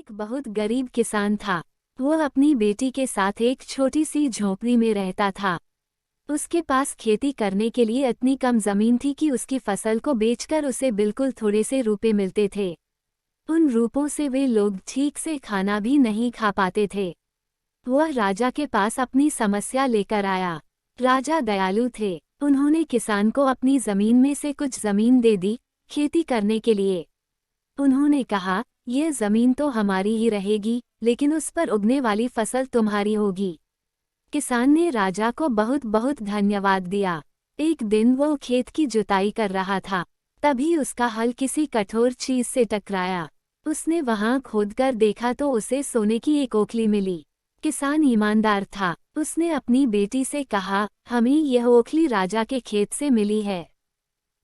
एक बहुत गरीब किसान था। वो अपनी बेटी के साथ एक छोटी सी झोपड़ी में रहता था। उसके पास खेती करने के लिए इतनी कम जमीन थी कि उसकी फसल को बेचकर उसे बिल्कुल थोड़े से रुपए मिलते थे। उन रुपयों से वे लोग ठीक से खाना भी नहीं खा पाते थे। वह राजा के पास अपनी समस्या लेकर आया। राजा दयालु थे। उन्होंने किसान को अपनी जमीन में से कुछ जमीन दे दी खेती करने के लिए। उन्होंने कहा, यह जमीन तो हमारी ही रहेगी, लेकिन उस पर उगने वाली फसल तुम्हारी होगी। किसान ने राजा को बहुत बहुत धन्यवाद दिया। एक दिन वो खेत की जुताई कर रहा था, तभी उसका हल किसी कठोर चीज से टकराया। उसने वहां खोदकर देखा तो उसे सोने की एक ओखली मिली। किसान ईमानदार था। उसने अपनी बेटी से कहा, हमें यह ओखली राजा के खेत से मिली है।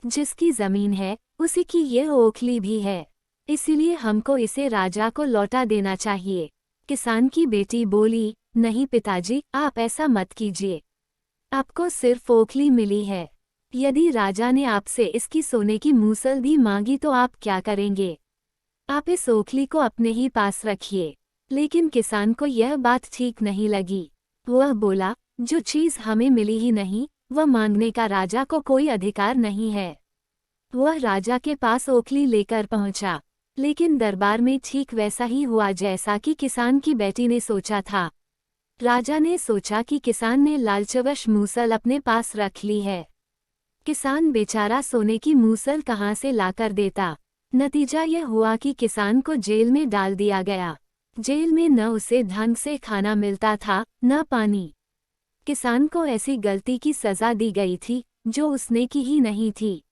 जिसकी जमीन है उसी की यह ओखली भी है, इसीलिए हमको इसे राजा को लौटा देना चाहिए। किसान की बेटी बोली, नहीं पिताजी, आप ऐसा मत कीजिए। आपको सिर्फ ओखली मिली है। यदि राजा ने आपसे इसकी सोने की मूसल भी मांगी तो आप क्या करेंगे? आप इस ओखली को अपने ही पास रखिए। लेकिन किसान को यह बात ठीक नहीं लगी। वह बोला, जो चीज हमें मिली ही नहीं, वह मांगने का राजा को कोई अधिकार नहीं है। वह राजा के पास ओखली लेकर पहुंचा, लेकिन दरबार में ठीक वैसा ही हुआ जैसा कि किसान की बेटी ने सोचा था। राजा ने सोचा कि किसान ने लालचवश मूसल अपने पास रख ली है। किसान बेचारा सोने की मूसल कहाँ से लाकर देता। नतीजा यह हुआ कि किसान को जेल में डाल दिया गया। जेल में न उसे ढंग से खाना मिलता था, न पानी। किसान को ऐसी गलती की सजा दी गई थी जो उसने की ही नहीं थी।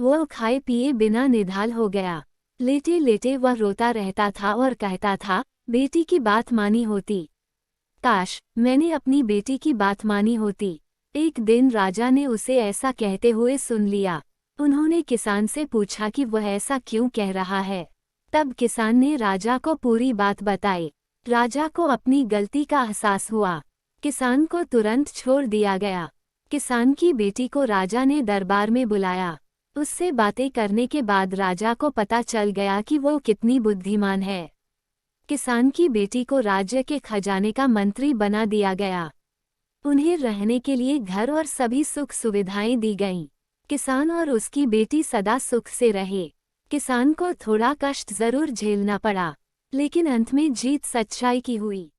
वह खाए पिए बिना निढाल हो गया। लेटे लेटे वह रोता रहता था और कहता था, बेटी की बात मानी होती। काश मैंने अपनी बेटी की बात मानी होती। एक दिन राजा ने उसे ऐसा कहते हुए सुन लिया। उन्होंने किसान से पूछा कि वह ऐसा क्यों कह रहा है। तब किसान ने राजा को पूरी बात बताई। राजा को अपनी गलती का एहसास हुआ। किसान को तुरंत छोड़ दिया गया। किसान की बेटी को राजा ने दरबार में बुलाया। उससे बातें करने के बाद राजा को पता चल गया कि वो कितनी बुद्धिमान है। किसान की बेटी को राज्य के खजाने का मंत्री बना दिया गया। उन्हें रहने के लिए घर और सभी सुख सुविधाएं दी गईं। किसान और उसकी बेटी सदा सुख से रहे। किसान को थोड़ा कष्ट जरूर झेलना पड़ा, लेकिन अंत में जीत सच्चाई की हुई।